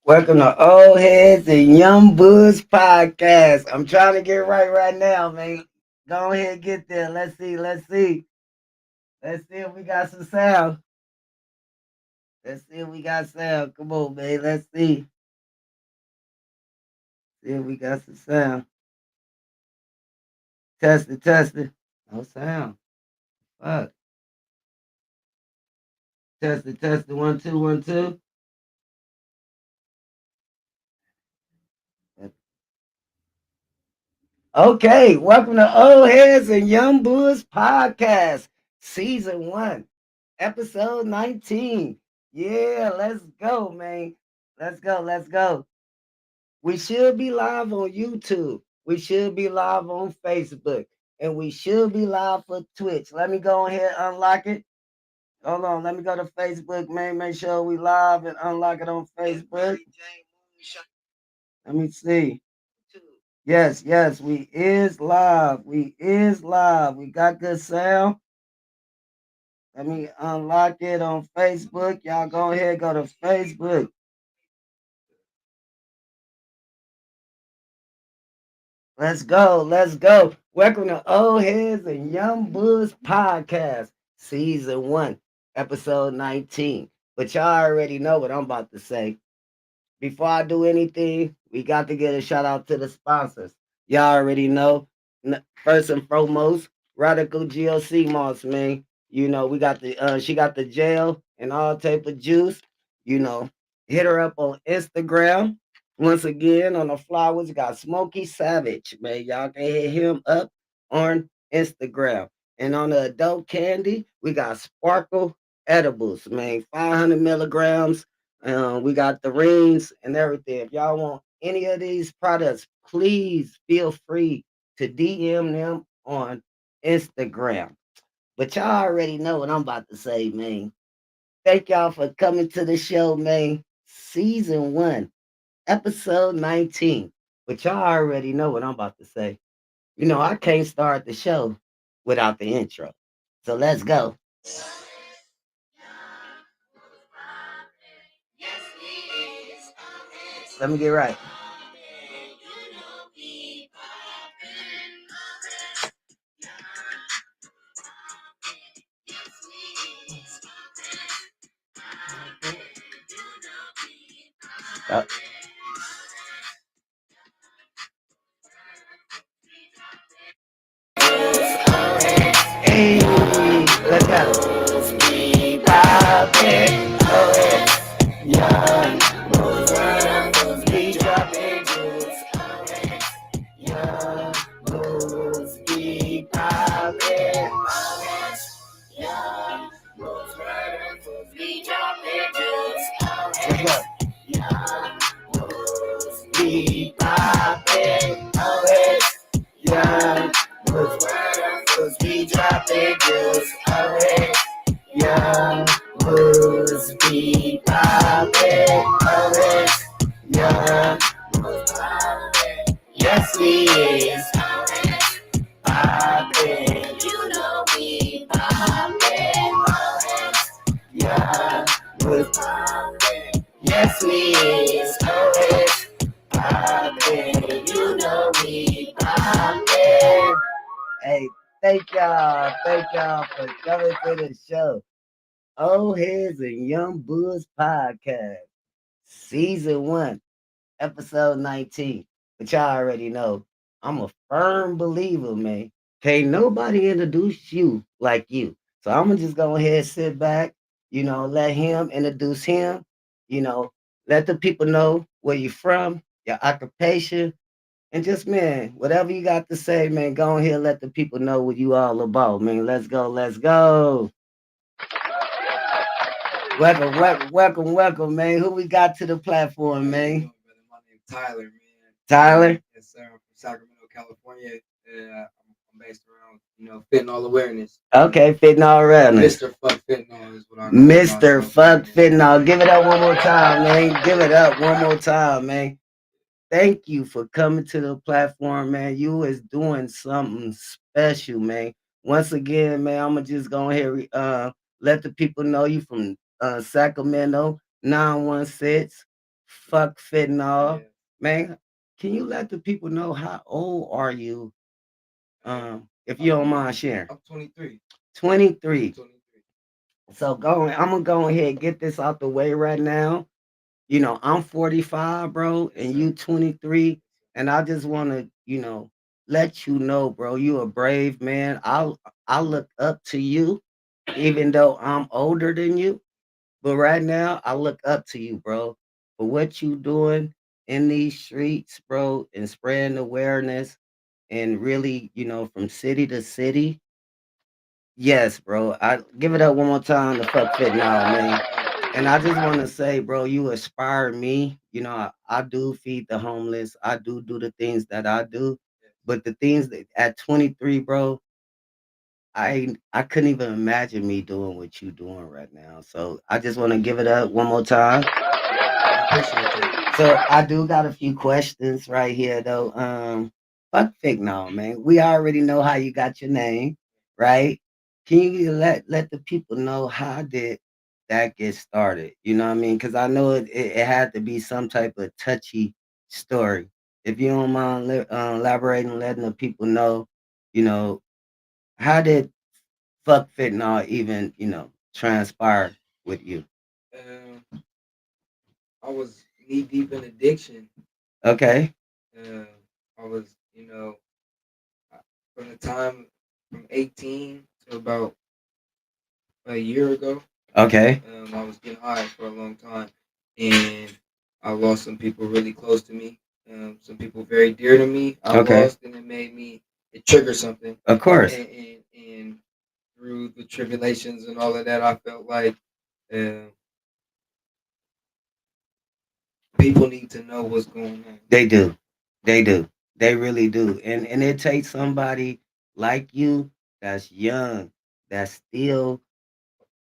Welcome to Old Heads and Young Buds podcast. I'm trying to get right now, man. Go ahead and get there. Let's see. Let's see if we got some sound. Let's see if we got sound. Come on, man. Let's see. See if we got some sound. Test it. No sound. Fuck. Test it. 1 2 1 2. Okay, welcome to Old Heads and Young Buds podcast, season 1, episode 19. Yeah, let's go, man. Let's go. We should be live on YouTube. We should be live on Facebook. And we should be live for Twitch. Let me go ahead and unlock it. Hold on. Let me go to Facebook, man. Make sure we live and unlock it on Facebook. Let me see. Yes, we is live. We is live. We got good sound. Let me unlock it on Facebook. Y'all go ahead, go to Facebook. Let's go. Welcome to Old Heads and Young Buds podcast, season 1, episode 19. But y'all already know what I'm about to say. Before I do anything, we got to get a shout out to the sponsors. Y'all already know. First and foremost, Radical GLC Moss, man. You know, we got she got the gel and all type of juice. You know, hit her up on Instagram. Once again, on the flowers, got Smokey Savage, man. Y'all can hit him up on Instagram. And on the adult candy, we got Sparkle Edibles, man. 500 milligrams. We got the rings and everything. If y'all want any of these products, please feel free to DM them on Instagram. But y'all already know what I'm about to say, man. Thank y'all for coming to the show, man. Season 1, episode 19. But y'all already know what I'm about to say. You know, I can't start the show without the intro. So let's go. Let me get right. Uh, Hey, let's go. Keep popping, young, be dropping jewels, young, moves, be popping, young, be dropping jewels, young, moves, be popping, young, moves, be dropping jewels, young, moves, be popping, young, yes we is poppin'. You know we poppin'. Yeah, we poppin'. Yes we is always poppin'. You know we poppin'. Hey, thank y'all for coming to the show. Old Heads and Young Buds podcast, season 1, episode 19. But y'all already know I'm a firm believer, man. Can't nobody introduce you like you. So I'm gonna just go ahead and sit back, let him introduce him, you know, let the people know where you're from, your occupation, and just man, whatever you got to say, man, go ahead and let the people know what you all about, man. Let's go. Welcome, man. Who we got to the platform, man? My name's Tyler, man. Tyler? Yes, sir. I'm from Sacramento, California. I'm based around, fentanyl awareness. Okay, fentanyl awareness. Mr. Fuck Fentanyl is what I call Mr. myself. Fuck Fentanyl. Give it up one more time, man. Give it up one more time, man. Thank you for coming to the platform, man. You is doing something special, man. Once again, man, I'm gonna just go ahead and let the people know you from Sacramento 916. Fuck fentanyl. Yeah. Man, can you let the people know how old are you? Uh, If you I'm don't mind sharing. I'm 23. I'm 23. 23. So I'm gonna go ahead and get this out the way right now. I'm 45, bro, Yes, and sir. you 23, and I just want to, let you know, bro, you a brave man. I look up to you, even though I'm older than you. But right now, I look up to you, bro, for what you doing in these streets, bro, and spreading awareness, and really, from city to city. Yes, bro. I give it up one more time to fuck fit now, man. And I just want to say, bro, you inspire me. I do feed the homeless. I do the things that I do. Yes. But the things that at 23, bro, I couldn't even imagine me doing what you doing right now. So I just want to give it up one more time. I appreciate that. So I do got a few questions right here though. Fuck Figno, man. We already know how you got your name, right? Can you let the people know how did that get started? You know what I mean? Because I know it had to be some type of touchy story. If you don't mind elaborating, letting the people know, you know, how did fuck fentanyl even, transpire with you? Um, I was knee deep in addiction. Okay, Uh, I was, I- from the time from 18 to about a year ago. okay, I was getting high for a long time, and I lost some people really close to me. Some people very dear to me. I okay. lost, and it made me it triggered something. Of course. And through the tribulations and all of that, I felt like uh, people need to know what's going on. They do. They do. They really do. And it takes somebody like you that's young, that's still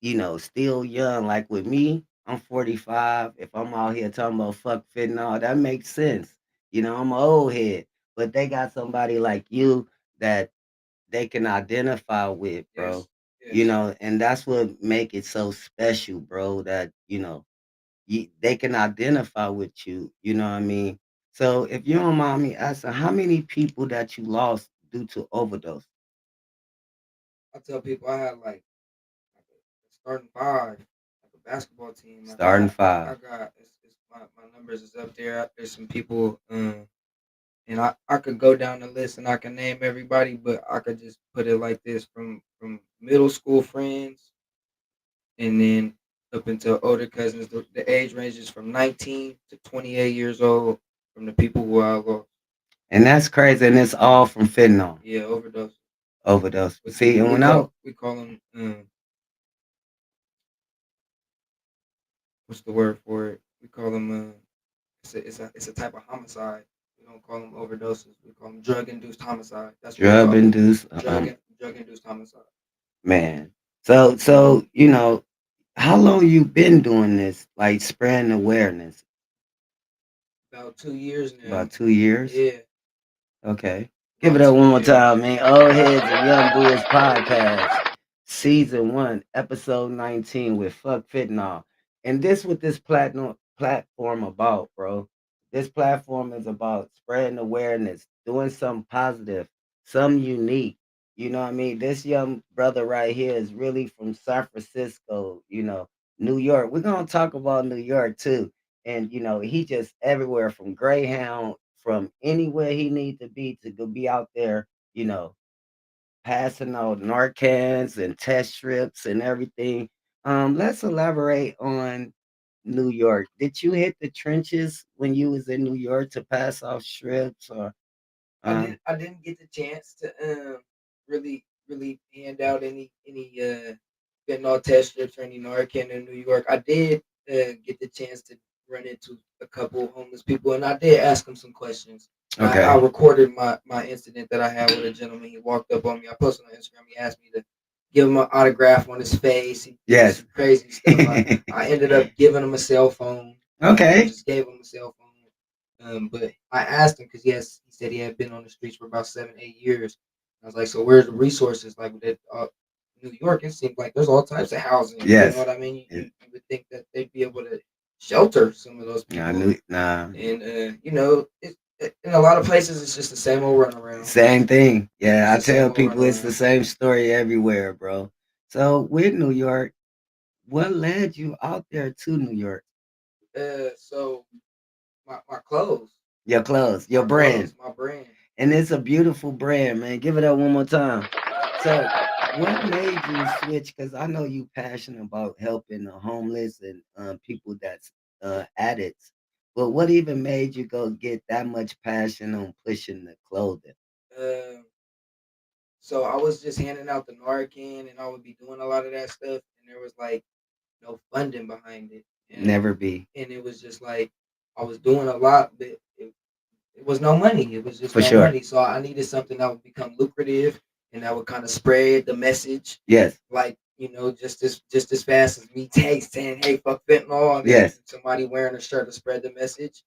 young. Like with me, I'm 45. If I'm out here talking about fuck fentanyl, that makes sense. I'm an old head. But they got somebody like you that they can identify with, bro. Yes, yes. And that's what make it so special, bro, that, they can identify with you. You know what I mean? So if you don't mind me asking, how many people that you lost due to overdose? I tell people I had like a starting five, like a basketball team. Like Starting I five. got my numbers is up there. There's some people, and I could go down the list and I can name everybody, but I could just put it like this: from middle school friends, and then up until older cousins. The age ranges from 19 to 28 years old. From the people who I lost, And that's crazy. And it's all from fentanyl yeah, overdose. overdose. We See, and we when I call we call them what's the word for it? We call them it's a type of homicide. We don't call them overdoses. We call them drug induced homicide. That's what we drug call it. induced, Drug induced homicide. man. So how long you been doing this, like spreading awareness? About 2 years now. About 2 years. Yeah, Okay. Give it about up two one more years. time, man. Old Heads and Young Boys Podcast, Season 1, Episode 19 with Fuck Fitnall. And this what this platform about, bro. This platform is about spreading awareness, doing something positive, something unique. You know what I mean? This young brother right here is really from San Francisco, New York. We're gonna talk about New York too. And he just everywhere from Greyhound, from anywhere he need to be go be out there, passing out Narcans and test strips and everything. Let's elaborate on New York. Did you hit the trenches when you was in New York to pass off strips or I um did. I didn't get the chance to really hand out any fentanyl test strips or any Narcan in New York. I did get the chance to run into a couple of homeless people, and I did ask them some questions. I okay. recorded my incident that I had with a gentleman. He walked up on me. I posted on Instagram. He asked me to give him an autograph on his face. He did Yes. some crazy stuff. I ended up giving him a cell phone. Okay. Just gave him a cell phone. But I asked him because he said he had been on the streets for about 7, 8 years. I was like, so where's the resources? Like with New York, it seems like there's all types of housing. You know Yes. what I mean? You would think that they'd be able to shelter some of those Yeah, I people. knew nah. And in a lot of places, it's just the same old runaround. Same thing. It's Yeah, I the same tell old people it's the runaround. same story everywhere, bro. So with New York, what led you out there to New York? So my clothes, Your clothes, your my brand. clothes, my brand. And it's a beautiful brand, man. Give it up one more time. So what made you switch? Because I know you passionate about helping the homeless and people that's addicts. But what even made you go get that much passion on pushing the clothing? Uh, so I was just handing out the Narcan, and I would be doing a lot of that stuff, and there was like no funding behind it, Never be. and it was just like I was doing a lot, but it was no money. It was just For no sure. money. So I needed something that would become lucrative and that would kind of spread the message, Yes. like just as fast as me saying, "Hey, fuck fentanyl," and Yes. somebody wearing a shirt to spread the message.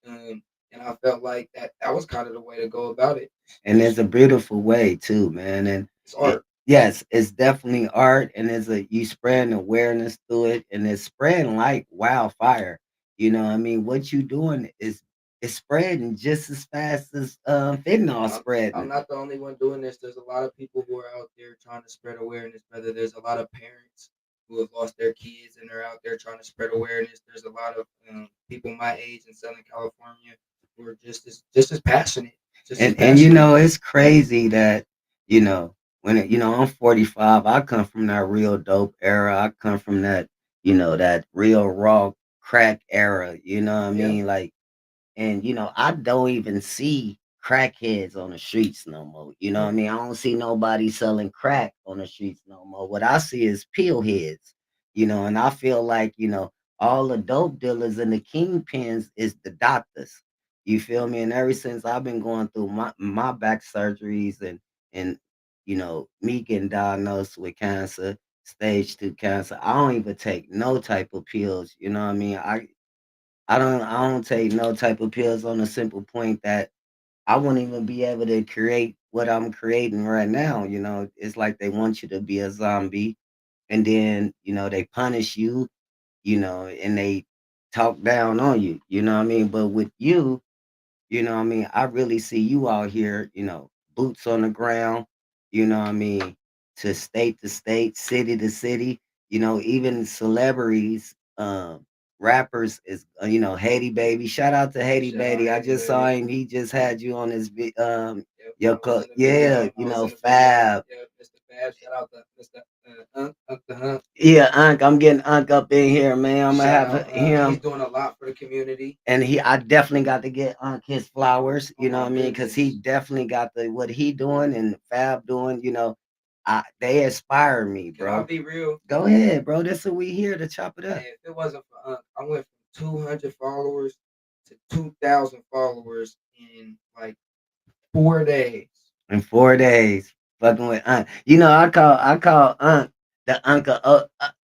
Um, and I felt like that was kind of the way to go about it. And it's Just a beautiful way too, man. And it's it art. yes, it's definitely art, and it's a you spreading awareness through it, and it's spreading like wildfire. You know, what I mean, what you doing is it's spreading just as fast as fentanyl And I'm spreading. not the only one doing this. There's a lot of people who are out there trying to spread awareness. Whether there's a lot of parents who have lost their kids and they're out there trying to spread awareness. There's a lot of people my age in Southern California who are just as passionate, just as And you passionate. know, it's crazy that you know when I'm 45. I come from that real dope era. I come from that that real raw crack era. You know what I Yeah, mean? Like. And I don't even see crackheads on the streets no more. You know what I mean? I don't see nobody selling crack on the streets no more. What I see is pill heads. And I feel like, all the dope dealers and the kingpins is the doctors. You feel me? And ever since I've been going through my back surgeries and me getting diagnosed with cancer, stage 2 cancer, I don't even take no type of pills. You know what I mean? I don't take no type of pills on the simple point that I wouldn't even be able to create what I'm creating right now. It's like they want you to be a zombie, and then they punish you, and they talk down on you. You know what I mean? But with you, what I mean? I really see you out here, boots on the ground, what I mean, to state, city to city, even celebrities, rappers is, Haiti Baby. Shout out to Haiti shout out Baby. I Haiti just saw baby. him. He just had you on his, Yep, your, I was in the yeah, video. I was in the video. Fab. Yeah, Mr. Fab. Shout out to Mr. Unc the Hunt. Yeah, Unc, I'm getting Unc up in here, man. I'm gonna Shout have out Unc. He's him. doing a lot for the community. And I definitely got to get Unc his flowers, Oh you know my what I mean? Because he goodness. definitely got what he doing and Fab doing, they inspire me, Can I bro. be real? Go ahead, bro. That's what we here to chop it up. Hey, if it wasn't for I went from 200 followers to 2,000 followers in like 4 days. In 4 days, fucking with Unc. I call Unc the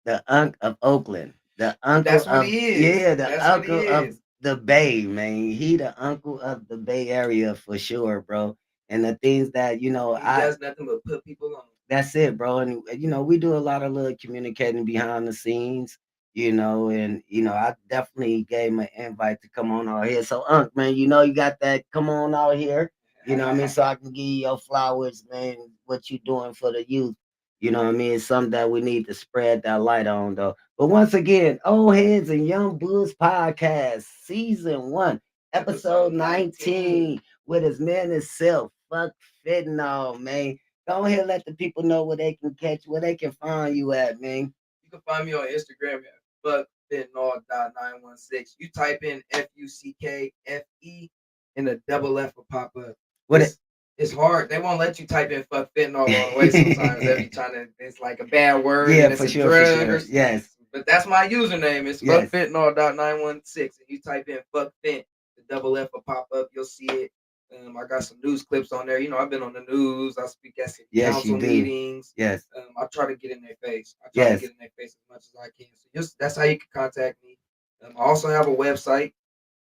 the Unc of Oakland, the uncle That's what of he is. yeah, the That's what he uncle of is. the Bay, man. He the uncle of the Bay Area for sure, bro. And the things that He does nothing but put people on. that's it, bro. And we do a lot of little communicating behind the scenes, and I definitely gave him an invite to come on out here. So Unc, man, you got that come on out here, what I mean, so I can give you your flowers, man, what you doing for the youth. You know what I mean? It's something that we need to spread that light on though. But once again, Old Heads and Young Bulls podcast, season 1, episode Episode 19. 19, with his man himself. Fuck fentanyl, man. Go ahead, let the people know where they can where they can find you at, man. You can find me on Instagram at fuckfentanyl.916. You type in FUCKFE and a double F will pop up. What it? It's hard. They won't let you type in fuck fentanyl all the way sometimes. They be trying to it's like a bad word Yeah, and it's for a sure, for drug or sure. Yes, but that's my username. It's yes, fuckfentanyl.916. And you type in fuck fent, the double F will pop up. You'll see it. I got some news clips on there. I've been on the news. I speak at city yes, you council do. meetings. Yes, I try to get in their face. I try to yes. get in their face as much as I can. So that's how you can contact me. I also have a website.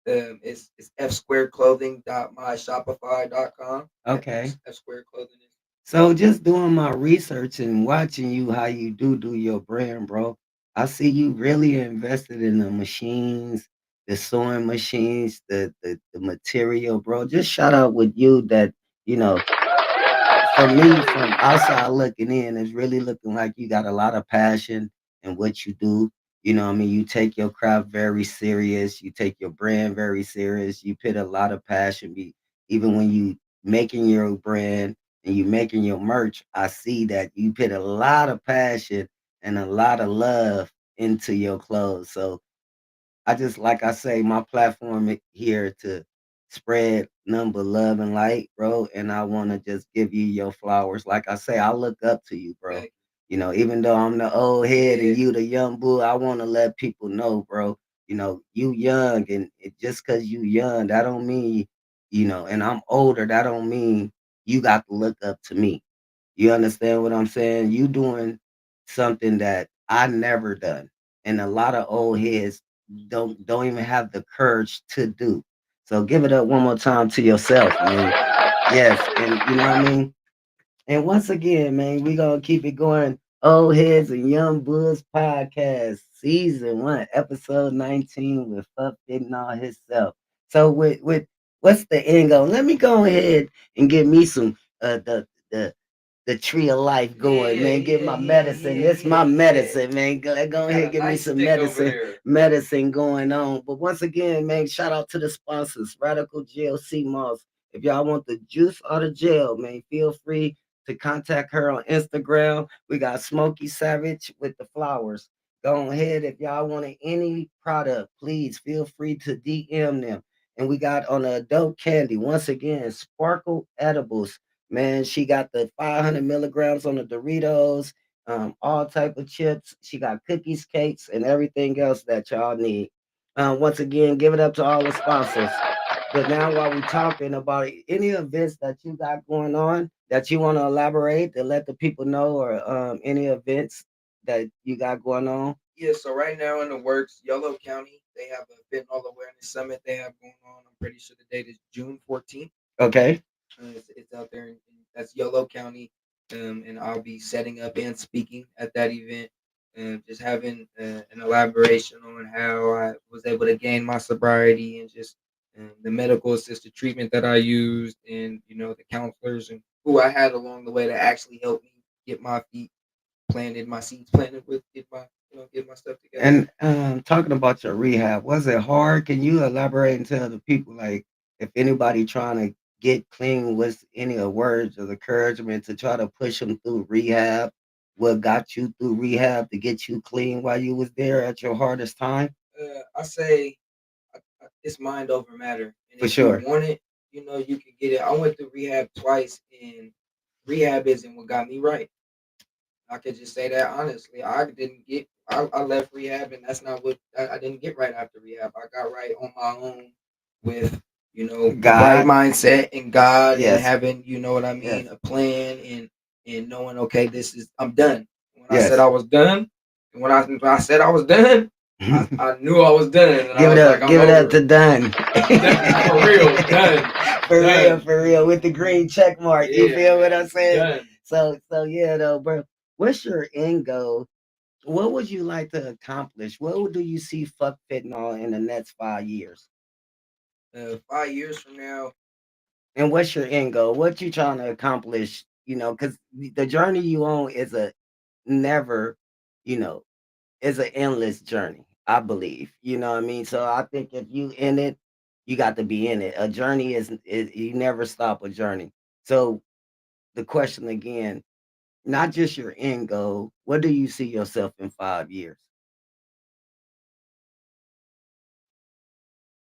It's fsquaredclothing.myshopify.com. Okay. F squared clothing So just doing my research and watching you how you do your brand, bro. I see you really invested in the machines, the sewing machines, the material, bro. Just shout out with you that, you know, for me from outside looking in, it's really looking like you got a lot of passion in what you do. You know what I mean? You take your craft very serious. You take your brand very serious. You put a lot of passion even when you making your brand and you making your merch. I see that you put a lot of passion and a lot of love into your clothes. So I just like I say, my platform here to spread number love and light, bro. And I want to just give you your flowers. Like I say, I look up to you, bro. Thank You know, even though I'm the old you. head and Yeah. you the young bull, I want to let people know, bro. You know, you young, and just cause you young, that don't mean, and I'm older, that don't mean you got to look up to me. You understand what I'm saying? You doing something that I never done, and a lot of old heads don't even have the courage to do. So give it up one more time to yourself, man. Yes, and you know what I mean? And once again, man, we gonna keep it going. Old Heads and Young Bulls podcast, season 1, episode 19 with Fuck Fitting himself. So with what's the end goal? Let me go ahead and give me some the tree of life Yeah, going, yeah, man. Get yeah, my yeah, medicine. yeah, It's my yeah, yeah. medicine, man. You Go got ahead, a give me nice some stick over medicine, there. medicine going on. But once again, man, shout out to the sponsors, Radical Gel Sea Moss. If y'all want the juice or the gel, man, feel free to contact her on Instagram. We got Smokey Savage with the flowers. Go ahead. If y'all wanted any product, please feel free to DM them. And we got on the adult candy, once again, Sparkle Edibles. Man, she got the 500 milligrams on the Doritos, all type of chips. She got cookies, cakes, and everything else that y'all need. Once again, give it up to all the sponsors. But now, while we talking about any events that you got going on that you want to elaborate to let the people know, or any events that you got going on. Yeah, so right now in the works, Yolo County, they have a fentanyl awareness summit they have going on. I'm pretty sure the date is June 14th. Okay. It's out there that's Yolo County, and I'll be setting up and speaking at that event. Just having an elaboration on how I was able to gain my sobriety and just the medical assisted treatment that I used, and the counselors and who I had along the way to actually help me get my feet planted, my seeds planted with get my stuff together. And talking about your rehab, was it hard? Can you elaborate and tell the people, like, if anybody trying to get clean, was any words of encouragement to try to push them through rehab? What got you through rehab to get you clean while you was there at your hardest time? I say it's mind over matter, and For if you sure. want it, you can get it. I went through rehab twice, and rehab isn't what got me right. I could just say that honestly. I didn't get. I left rehab, and that's not what I didn't get right after rehab. I got right on my own with the right God. mindset and God, and Yes. having what I mean, Yes. a plan, and knowing, okay, this is I'm done. When I said Yes. I was done, and when I said I was done, I knew I was done, and I Give it was like, up. I'm Give it up over. to Dunn. For real, done, done. For real, with the green check mark. You Yeah, feel what man, I'm saying? done. So yeah, though, bro. What's your end goal? What would you like to accomplish? What do you see fuck fitting in the next 5 years? 5 years from now, And what's your end goal? What you trying to accomplish? Because the journey you on is a never, you know, is an endless journey. I believe. You know what I mean? So I think if you in it, you got to be in it. A journey is you never stop a journey. So the question again, not just your end goal. What do you see yourself in 5 years?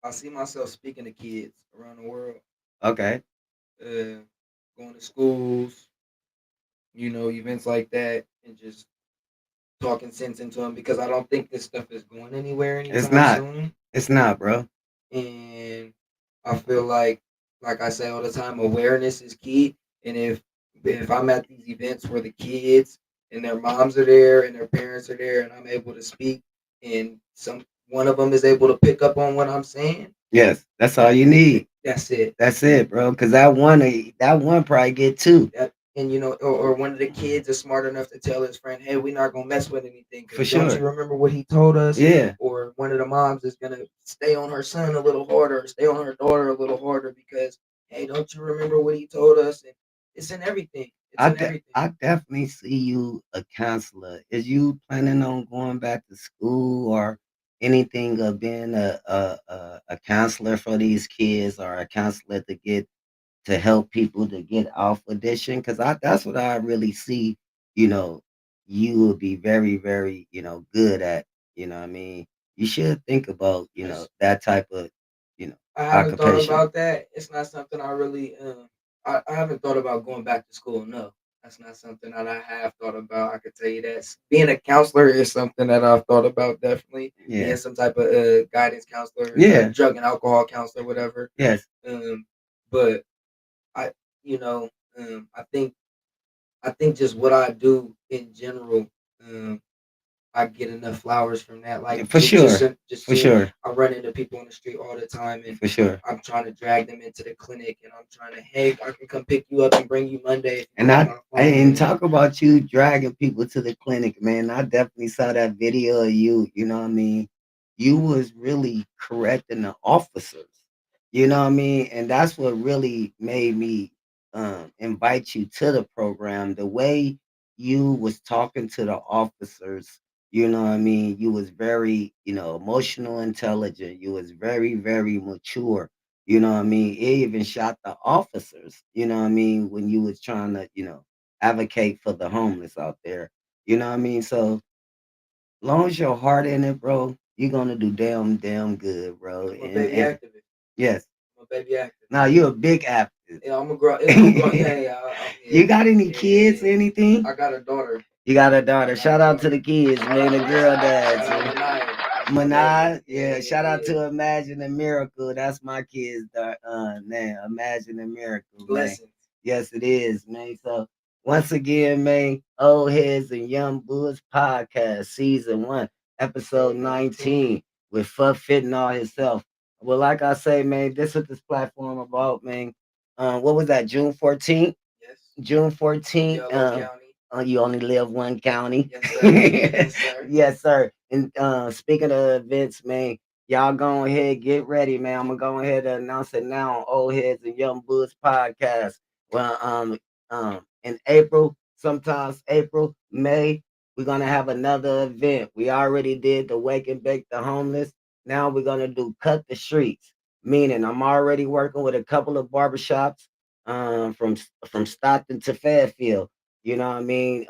I see myself speaking to kids around the world, Okay. uh, going to schools, events like that, and just talking sense into them because I don't think this stuff is going anywhere It's anytime not. soon. It's not, bro. And I feel like I say all the time, awareness is key. And if I'm at these events where the kids and their moms are there and their parents are there, and I'm able to speak, and some one of them is able to pick up on what I'm saying, Yes, that's all that you need. that's it. That's it, bro. Because that one probably get two. That and or one of the kids is smart enough to tell his friend, "Hey, we're not gonna mess with anything For because don't sure. you remember what he told us?" Yeah. Or one of the moms is gonna stay on her son a little harder, stay on her daughter a little harder because, "Hey, don't you remember what he told us?" And it's in everything. It's in everything. I definitely see you a counselor. Is you planning on going back to school or anything of being a counselor for these kids or a counselor to help people to get off addiction? Because I that's what I really see. You know, you will be very very good at. You know, what I mean, you should think about It's that type of you know I haven't thought occupation. about that. It's not something I really I haven't thought about going back to school. No. That's not something that I have thought about. I could tell you that being a counselor is something that I've thought about definitely. Being Yeah. some type of guidance counselor, Yeah. drug and alcohol counselor, whatever. Yes. Um, but I, you know, I think just what I do in general, um, I get enough flowers from that. Like For sure. just For seeing, sure. I run into people on the street all the time, and For sure. I'm trying to drag them into the clinic, and I'm trying to, hey, I can come pick you up and bring you Monday if you And call my I phone. and And talk about you dragging people to the clinic, man. I definitely saw that video of you. You know what I mean? You was really correcting the officers. You know what I mean? And that's what really made me invite you to the program. The way you was talking to the officers, you know what I mean? You was very, emotional intelligent. You was very, very mature. You know what I mean? It even shot the officers, you know what I mean, when you was trying to, advocate for the homeless out there. You know what I mean? So long as your heart in it, bro, you're gonna do damn, damn good, bro. I'm a And baby and activist. yes. I'm a baby activist. Now you're a big activist. Yeah, I'm a grown. Yeah, I'm grown. Yeah, yeah, yeah, You got any yeah, yeah, kids or yeah. anything? I got a daughter. You got a I daughter. got a Shout out to daughter. the kids, Shout man. out, The yeah. girl dads, Shout out man. Manaya. That's my baby. Manai, Yeah, yeah. yeah, Shout out yeah. to Imagine a Miracle. That's my kids. Man, Imagine a Miracle, man. Blessings. Yes, it is, man. So once again, man, Old Heads and Young Bulls podcast, season 1, episode Episode 19. 19, with Fuck Fitting himself. Well, like I say, man, this is what this platform about, man. What was that? June 14th. Yes. June 14th. Yellow County. You only live one county. Yes, sir. Yes, sir. Yes, sir. And speaking of events, man, y'all go ahead, get ready, man. I'm gonna go ahead and announce it now on Old Heads and Young Bulls podcast. Well, in April, sometimes April, May, we're gonna have another event. We already did the Wake and Bake the Homeless. Now we're gonna do Cut the Streets. Meaning, I'm already working with a couple of barbershops from Stockton to Fairfield. You know what I mean?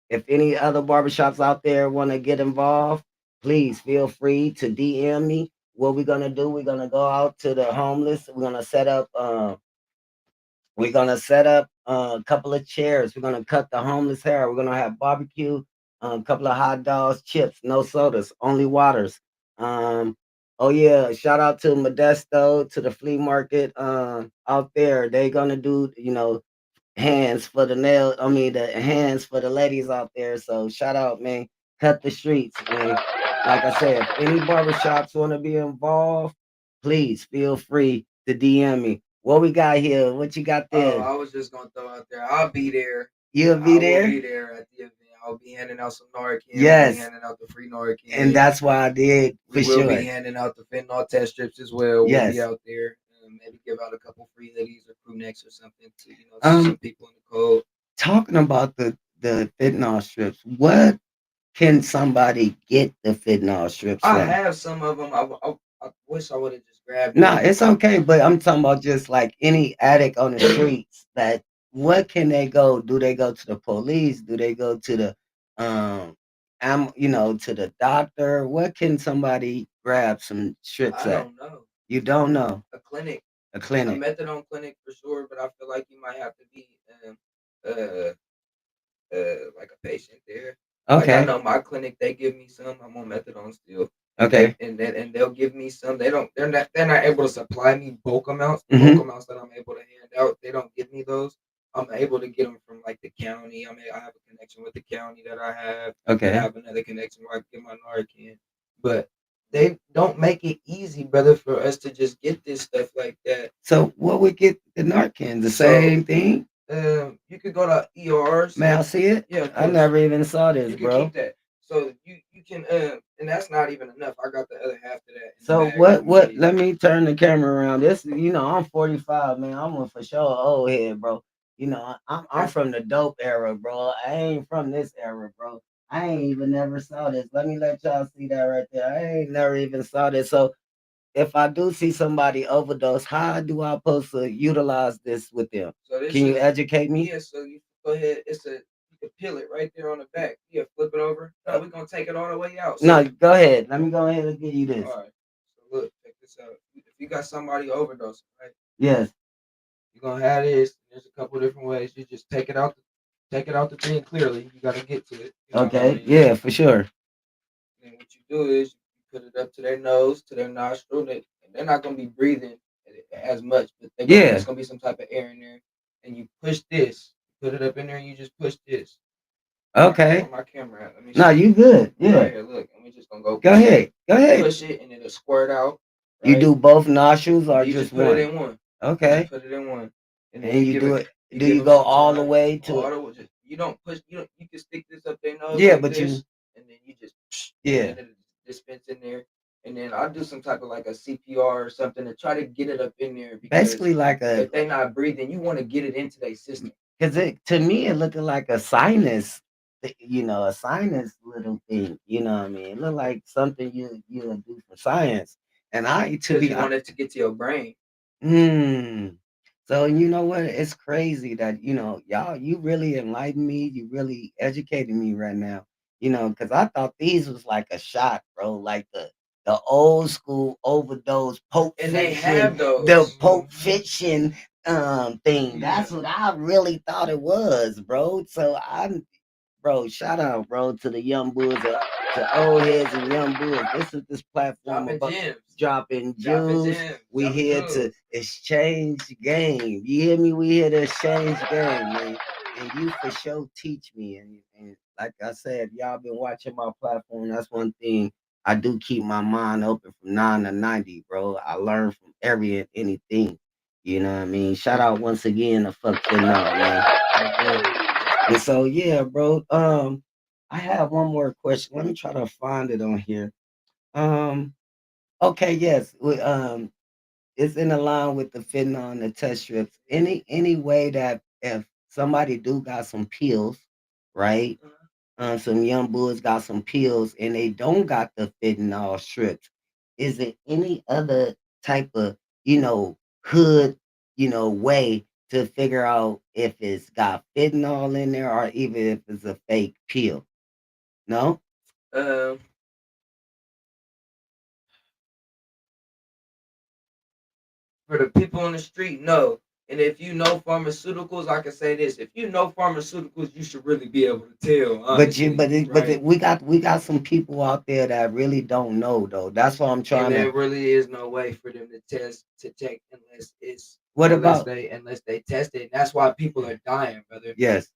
If any other barbershops out there want to get involved, please feel free to DM me. What we're gonna do? We're gonna go out to the homeless. We're gonna set up a couple of chairs. We're gonna cut the homeless hair. We're gonna have barbecue, a couple of hot dogs, chips, no sodas, only waters. Um, oh yeah, shout out to Modesto, to the flea market out there. They gonna do, hands for the nail. I mean, the hands for the ladies out there. So shout out, man. Cut the streets, man. Like I said, if any barbershops want to be involved, please feel free to DM me. What we got here? What you got Oh, there? I was just gonna throw out there. I'll be there. You'll be I will there? be there at the event. I'll be handing out some Narcan. We'll be Yes. handing out the free And Narcan. that's why I did We for will be sure. handing out the fentanyl test strips as well. We'll be Yes. out there. Maybe give out a couple free hoodies or crew necks or something to some Um, people in the cold. talking about the fentanyl strips, what can somebody get the fentanyl strips I from? have some of them. I wish I would have just grabbed No, them. it's okay, but I'm talking about just like any addict on the streets that what can they go? Do they go to the police? Do they go to the to the doctor? What can somebody grab some strips I at? don't know. You don't know. A clinic, A a clinic. methadone clinic for sure, but I feel like you might have to be uh like a patient there. Like I Okay. know my clinic, they give me some. I'm on methadone still, and Okay. they'll give me some. They're not able to supply me bulk amounts, the bulk Mm-hmm. amounts that I'm able to hand out. They don't give me those. I'm able to get them from like the county. I have a connection with the county that I have, and I Okay. have another connection where I can get my Narcan. But they don't make it easy, brother, for us to just get this stuff like that. So what would get the Narcan? The So same thing? You could go to ERs. May I see it? Yeah, of I course. never even saw You this, can keep bro. that. So you can and that's not even enough. I got the other half of that in the So bag for you what? later. Let me turn the camera around. This, I'm 45, man. I'm a for sure old head, bro. I'm That's from the dope era, bro. I ain't from this era, bro. I ain't even never saw this. Let me let y'all see that right there. I ain't never even saw this. So if I do see somebody overdose, how do I supposed to utilize this with them? so this Can you is educate me? yeah. So you go ahead. You can peel it right there on the back. Yeah, flip it over. No, we're gonna take it all the way out. No, So go ahead. Let me go ahead and give you this. all right. So look, check this out. If you got somebody overdosing, right? Yes. You're gonna have this. There's a couple different ways. You just take it out the thing clearly. You gotta get to it. You know what I Okay. mean? Yeah, for sure. And what you do is you put it up to their nose, to their nostril. They're not gonna be breathing as much, but it's Yeah. gonna be some type of air in there. And you push this, put it up in there, and you just push this. Okay. Where my camera at? Let me No, see. you good. Yeah. Right here, look, and we just gonna go Go ahead. Go ahead. push it, and it'll squirt out, You right? do both nostrils or You just just put it one? in one. You just Okay. put it in one, and then And you do it. you Do give you them go some all the time. way to? All the just you don't push. You can stick this up their nose Yeah, like but you. this, and then you just and Yeah. then it dispense in there. And then I'll do some type of like a CPR or something to try to get it up in there because Basically, like a. if they're not breathing, you want to get it into their system. Because it to me it looked like a sinus. A sinus little thing. You know what I mean? It looked like something you would do for science. And I to Because be you want it to get to your brain. Mm. So you know what? It's crazy that y'all. You really enlightened me. You really educated me right now. Because I thought these was like a shot, bro. Like the old school overdose, Pulp And they Fiction, have the those. Pulp Fiction thing. Yeah. That's what I really thought it was, bro. So I'm bro, shout out, bro, to the young bulls, to old heads and young bulls. This is this platform Dropping about gems. dropping Dropping jewels. gems. We Dropping here to jewels. exchange game. You hear me? We here to exchange game, man. And you for sure teach me. And like I said, y'all been watching my platform. That's one thing I do keep my mind open from 9 to 90, bro. I learn from every and anything. You know what I mean? Shout out once again to fuck fitting man. And so yeah, bro. I have one more question. Let me try to find it on here. Um, okay, yes. It's in the line with the fitting on the test strips. Any way that if somebody do got some pills, right? Some young boys got some pills and they don't got the fentanyl strips. Is it any other type of, hood, way to figure out if it's got fentanyl in there or even if it's a fake pill? No? Um, for the people on the street, no. And if you know pharmaceuticals, I can say this: if you know pharmaceuticals, you should really be able to tell, But you honestly, but right? we got some people out there that really don't know though. That's why I'm And trying to there really is no way for them to test to check what about unless they test it. And that's why people are dying, brother. yes,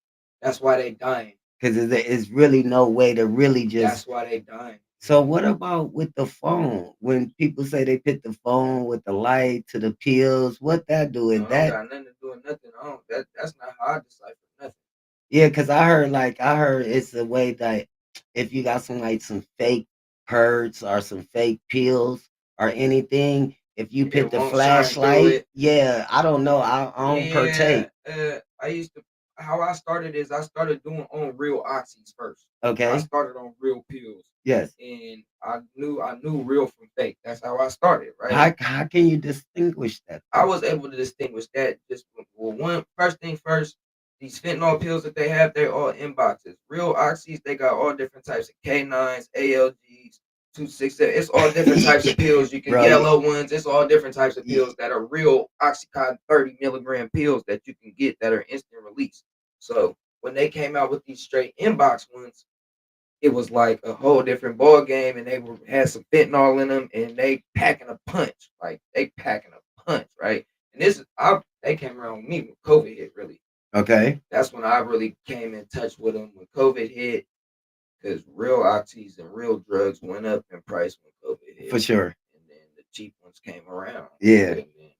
That's why they dying. because it's really no way to really just. That's why they dying. So what about with the phone? When people say they put the phone with the light to the pills, what that do? Is No, I don't that got nothing to do with nothing. I don't. That's not how I decipher nothing. yeah? Because I heard it's a way that if you got some fake perks or some fake pills or anything, if you put It the won't shine through flashlight, it. yeah, I don't know. I don't Yeah, partake. I used to. How I started is I started doing on real oxys first. I Okay. started on real pills, Yes. and I knew real from fake. That's how I started, right? How can you distinguish that I though? was able to distinguish that just well, one first thing first. These fentanyl pills that they have, they're all in boxes. Real oxys, they got all different types of K9s, ALGs, 267. It's all different types of pills. You can Bro, yellow ones. It's all different types of y- pills that are real oxycontin 30 milligram pills that you can get that are instant release. So when they came out with these straight inbox ones, it was like a whole different ball game, and had some fentanyl in them, and they packing a punch, like they packing a punch, right? And they came around with me when COVID hit. Really, okay, that's when I really came in touch with them when COVID hit, because real oxys and real drugs went up in price when COVID for hit, sure. and then the cheap ones came around, Yeah. and then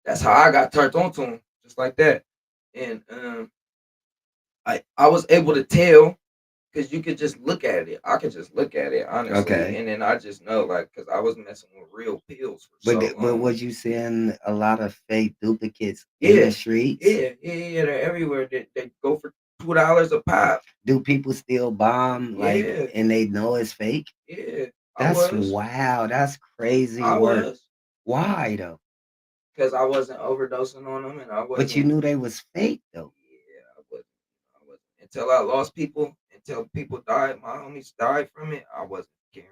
that's how I got turned on to them, just like that. and I was able to tell because you could just look at it. I could just look at it honestly, Okay. and then I just know like because I was messing with real pills for But so but long. was you seeing a lot of fake duplicates in the Yeah, streets? yeah. They're everywhere. They go for $2 a pop. Do people still bomb like Yeah, and they know it's fake? yeah. I That's was, wow. That's crazy I work. was, Why though? because I wasn't overdosing on them, and I But you wasn't. knew they was fake though. Yeah, I wasn't. I wasn't until I lost people. Until people died, my homies died from it. I wasn't caring.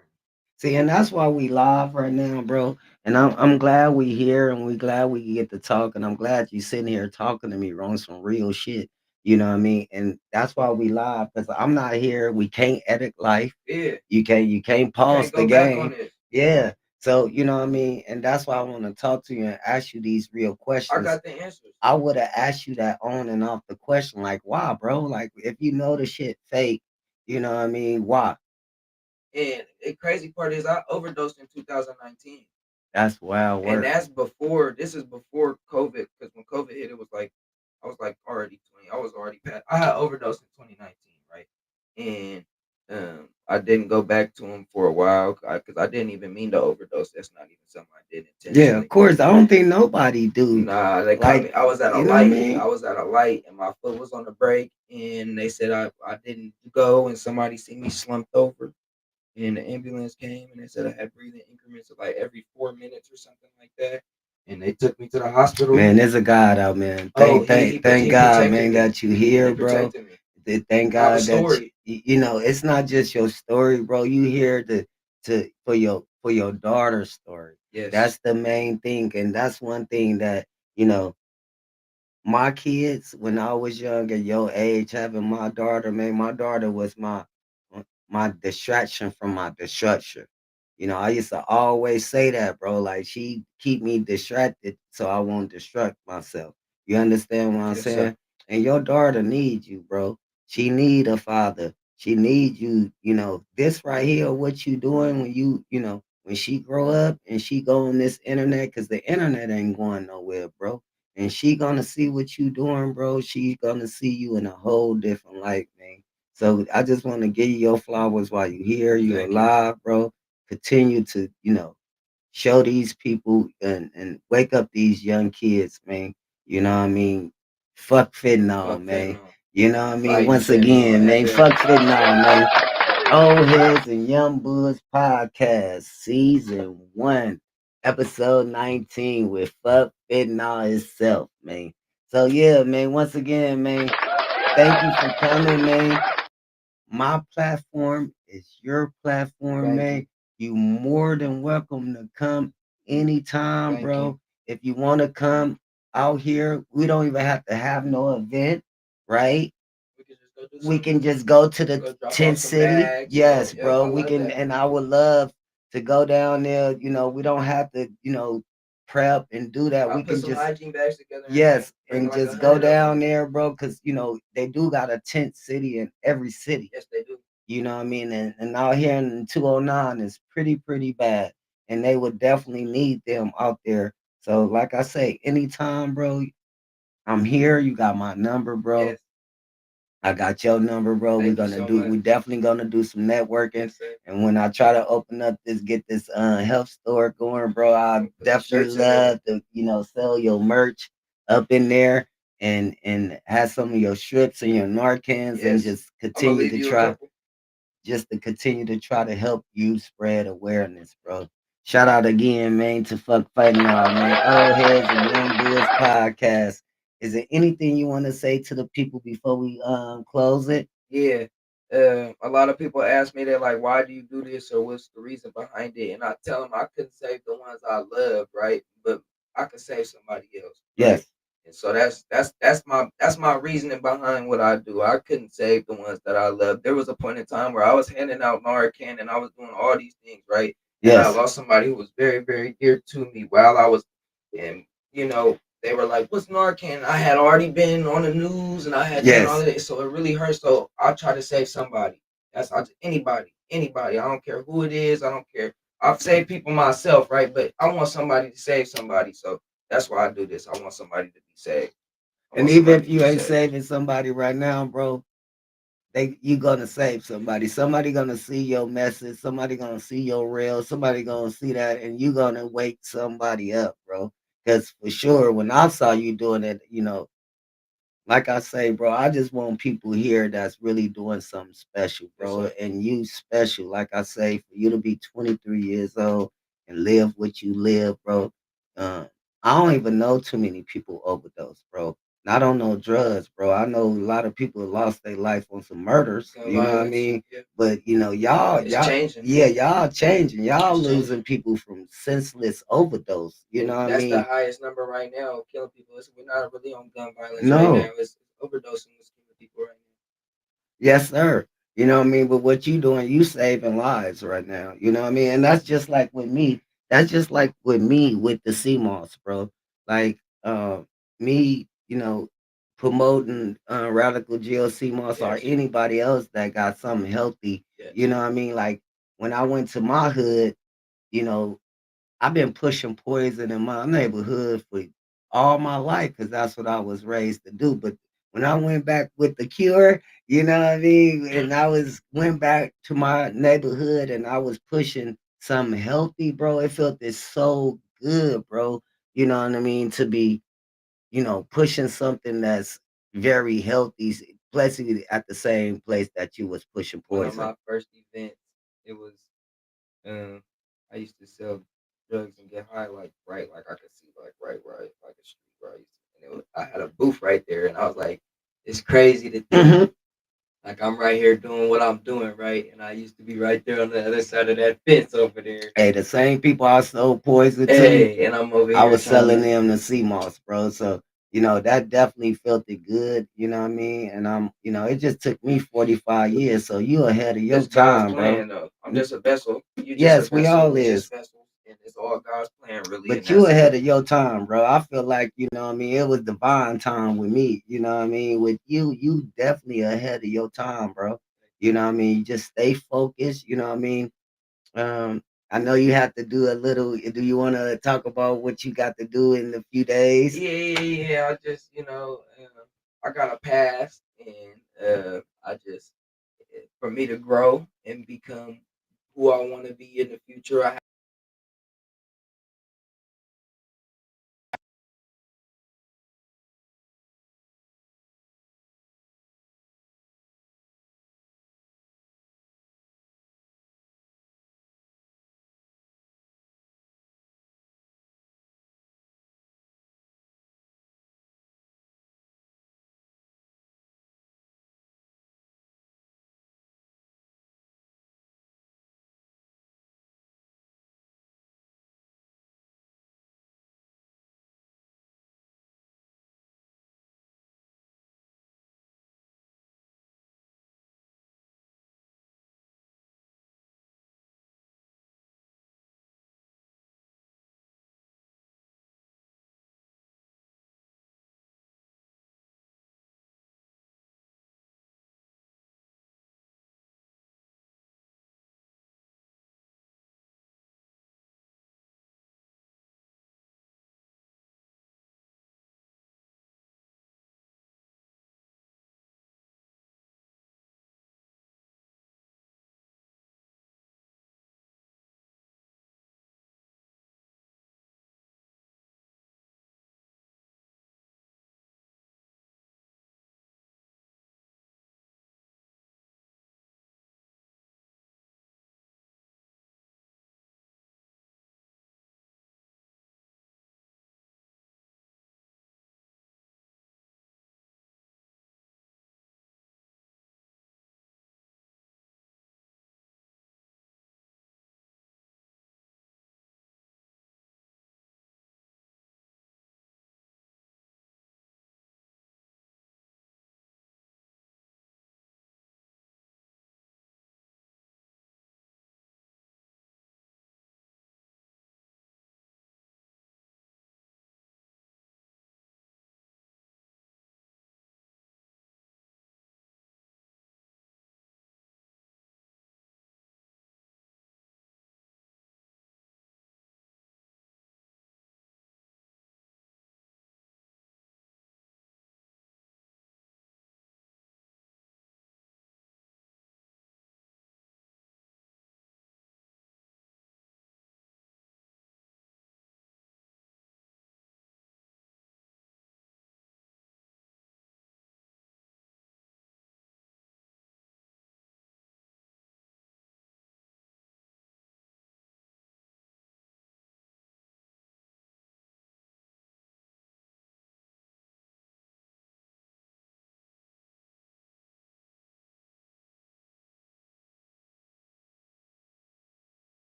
See, and that's why we live right now, bro. And I'm glad we here and we glad we get to talk. And I'm glad you sitting here talking to me on some real shit. You know what I mean? And that's why we live because I'm not here. We can't edit life. Yeah, You can't you pause can't the go back on game. this. Yeah. So you know what I mean? And that's why I want to talk to you and ask you these real I questions. got the answers. I would have asked you that on and off the question, like, why, bro? Like if you know the shit fake, you know what I mean? Why? And the crazy part is I overdosed in 2019. That's wild And work. that's before this is before COVID, because when COVID hit, it was like I was like already 20. I was already past. I had overdosed in 2019, right? And I didn't go back to him for a while because I didn't even mean to overdose. That's not even something I did Yeah, of intentionally. course. I don't think nobody do. Nah, they caught Like, me. I was at a you know what I light. I mean? was at a light, and my foot was on the brake, and they said I didn't go, and somebody see me slumped over, and the ambulance came and they said I had breathing increments of like every 4 minutes or something like that. And they took me to the hospital. Man, there's a God out, man. Oh, Thank he God, protected man, me. that you He here, bro. protected me. Thank I have a God that story. you know it's not just your story, bro. You here to for your daughter's story. Yes. That's the main thing, and that's one thing that you know my kids when I was young at your age, having my daughter, man, my daughter was my distraction from my destruction. You know, I used to always say that, bro. Like she keep me distracted so I won't distract myself. You understand what I'm Yes, sir. saying? And your daughter needs you, bro. She need a father. She needs you, you know, this right here, what you doing when you know, when she grow up and she go on this internet, cause the internet ain't going nowhere, bro, and she gonna see what you doing, bro. She gonna see you in a whole different light, man. So I just want to give you your flowers while you here, you Thank you. alive, bro. Continue to, you know, show these people and wake up these young kids, man. You know what I mean? Fuck fentanyl, Fuck man. fentanyl. You know what I I'm mean? fighting Once fentanyl again, man, ever. fuck fentanyl, man. Old Heads and Young Bulls podcast, season 1, episode 19 with Fuck Fentanyl itself, man. So yeah, man, once again, man, thank you for coming, man. My platform is your platform, Thank you. man. You more than welcome to come anytime, Thank you. bro. If you want to come out here, we don't even have to have no event, right? We could just go do We something. can just go to the Go drop off tent some city. bags. Yes, Yep, bro. I We love can, that. and I would love to go down there. You know, we don't have to, prep and do that. I'll We put can some just, hygiene bags together and yes, bring and like a just go hundred of them. down there, bro. Cause they do got a tent city in every city. Yes, they do. You know what I mean? And out here in 209 is pretty bad. And they would definitely need them out there. So like I say, anytime, bro, I'm here. You got my number, bro. Yes. I got your number, bro. Thank you so much. We definitely gonna do some networking. Yes, sir. And when I try to open up get this health store going, bro, I'm I gonna put the definitely shirts in there. love to, sell your merch up in there and have some of your strips and your Narcans and Yes. just I'm gonna continue leave to you a try couple. to help you spread awareness, bro. Shout out again, man, to Fuck Fighting All, man. Old Heads and Young Bulls podcast. Is there anything you want to say to the people before we close it? Yeah. A lot of people ask me that, like, why do you do this or what's the reason behind it? And I tell them I couldn't save the ones I love, right? But I could save somebody else, right? Yes. And so that's my reasoning behind what I do. I couldn't save the ones that I love. There was a point in time where I was handing out Narcan and I was doing all these things, right? And I Yes. lost somebody who was very, very dear to me while I was, and they were like, "What's Narcan?" I had already been on the news and I had done all Yes. of it, so it really hurts. So I try to save somebody. Anybody. I don't care who it is. I don't care. I've saved people myself, right? But I want somebody to save somebody, so that's why I do this. I want somebody to be saved. And Awesome. even I if need you to ain't say. saving somebody right now, bro, you gonna save somebody. Somebody gonna see your message. Somebody gonna see your reel. Somebody gonna see that, and you gonna wake somebody up, bro. Because for sure, when I saw you doing it, like I say, bro, I just want people here that's really doing something special, Yes, bro. sir. And you special, like I say, for you to be 23 years old and live what you live, bro. Uh, I don't even know too many people overdose, bro. And I don't know drugs, bro. I know a lot of people lost their life on some murders. Gun You know what I violence. mean? Yeah. But y'all, It's y'all, changing. yeah, y'all changing. Y'all It's changing. losing people from senseless overdose. You know And what I that's the mean? highest number right now, killing people. We're not really on gun violence right now. No. It's overdosing is killing people right Yes, sir. You know what I mean? But what you doing, you saving lives right now. You know what I mean? And that's just like with me. That's just like with me with the CMOS, bro. Like me, promoting radical GL now. CMOS or Yes. anybody else that got something healthy. You Yes. know what I mean? Like when I went to my hood, you know, I've been pushing poison in my neighborhood for all my life because that's what I was raised to do. But when I went back with the cure, you know what I mean, and I was went back to my neighborhood and I was pushing something healthy, bro. It felt this so good, bro. You know what I mean, to be, pushing something that's very healthy, plus at the same place that you was pushing One of poison. my first events, it was um I used to sell drugs and get high like I could see right like a street where I used to, and I had a booth right there and I was like, it's crazy to think Mhm. like I'm right here doing what I'm doing, right? And I used to be right there on the other side of that fence over there. Hey, the same people I sold poison to, Hey, and I'm over I here was trying selling to. them the sea moss, bro. So, that definitely felt it good, you know what I mean? And it just took me 45 years. So you ahead of your It's God's time, bro. plan, though. I'm just a vessel. You just a Yes, we vessel. all We is. just vessels, and it's all God's plan, really. And But you that's ahead it. of your time, bro. I feel like, what I mean, it was divine time with me. You know what I mean? With you definitely ahead of your time, bro. You know what I mean? You just stay focused, you know what I mean? Um, I know you have to do a little. Do you want to talk about what you got to do in a few days? Yeah. I just, I got a past, and I just, for me to grow and become who I want to be in the future, I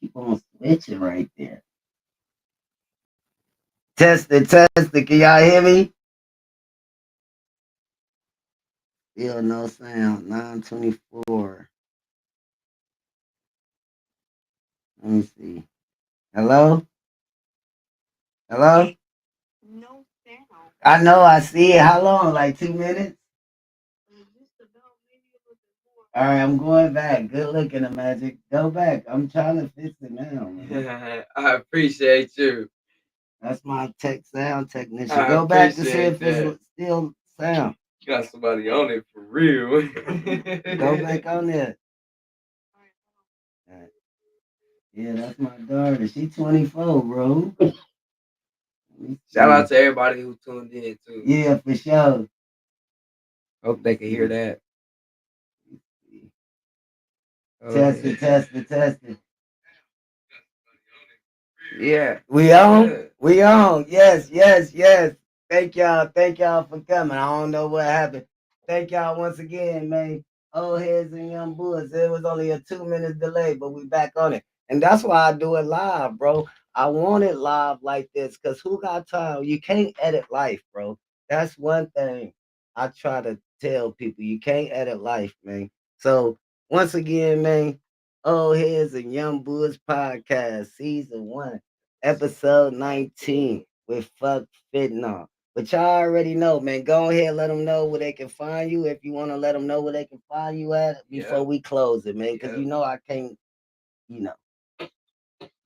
Keep on switching right there. Test it, test it. Can y'all hear me? Still no sound. 924. Let me see. Hello? Hello? No sound. I know, I see it. How long? Like 2 minutes? All right, I'm going back. Good looking, the magic. Go back. I'm trying to fix it now, man. I appreciate you. That's my tech sound technician. I Go back to see appreciate if it's that. still sound. Got somebody on it for real. Go back on there. Yeah, that's my daughter. She 24, bro. Shout out to everybody who tuned in too. Yeah, for sure. Hope they can hear that. Test it, test it, test it. Yeah. We on? We on. Yes, yes, yes. Thank y'all. Thank y'all for coming. I don't know what happened. Thank y'all once again, man. Old heads and young bulls. It was only a 2 minute delay, but we back on it. And that's why I do it live, bro. I want it live like this because who got time? You can't edit life, bro. That's one thing I try to tell people. You can't edit life, man. So once again, man, Old Heads and Young Bulls podcast, season 1, episode 19 with Fuck Fitnall. But y'all already know, man. Go ahead, let them know where they can find you. If you want to let them know where they can find you at before we close it, man. Because you know I can't, you know.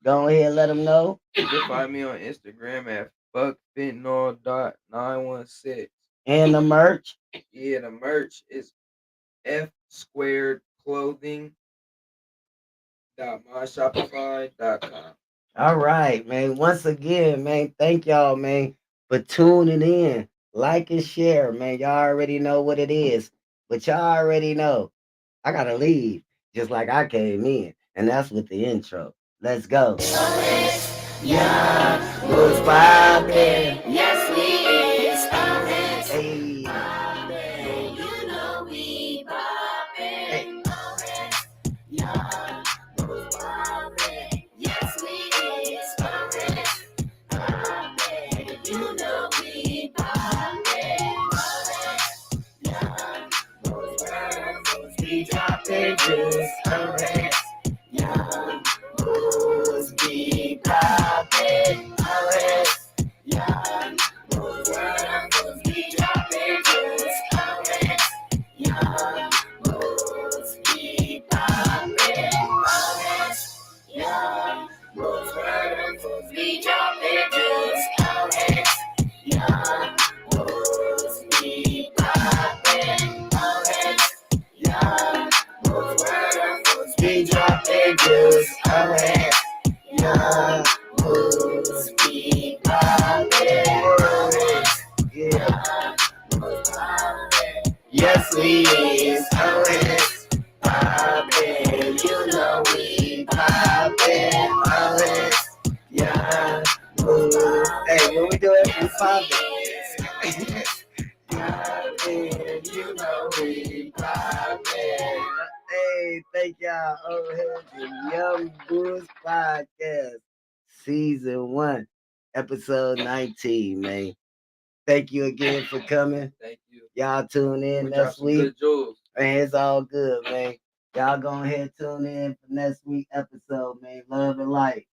Go ahead, let them know. You can find me on Instagram at fuckfitnall.916. And the merch. Yeah, the merch is f2clothing.myshopify.com. All right, man. Once again, man, thank y'all, man, for tuning in. Like and share, man. Y'all already know what it is. But y'all already know I gotta leave just like I came in. And that's with the intro. Let's go. Yeah, what's poppin'? Yes, we is poppin'. Hey. Poppin'. You know we poppin'. Yeah, what's poppin'? Yes, we is poppin'. Poppin'. You know we poppin'. Yeah, what's poppin'? We droppin' juice. Alright. Young bulls be poppin', always. Young bulls be dropping juice, always. Young bulls be poppin', always. Young bulls be dropping juice, always. Young bulls be poppin', always. Young bulls be dropping juice, always. Young bulls be poppin', always. Yeah. Yes, we is always poppin'. You know we poppin', always. Young bulls. Hey, when we do it, we poppin'. You know we poppin'. Hey, thank y'all. Old Heads and Young Bulls podcast, season 1, episode 19, man. Thank you again for coming. Thank you. Y'all tune in next week. Man, it's all good, man. Y'all go ahead tune in for next week episode, man. Love and light.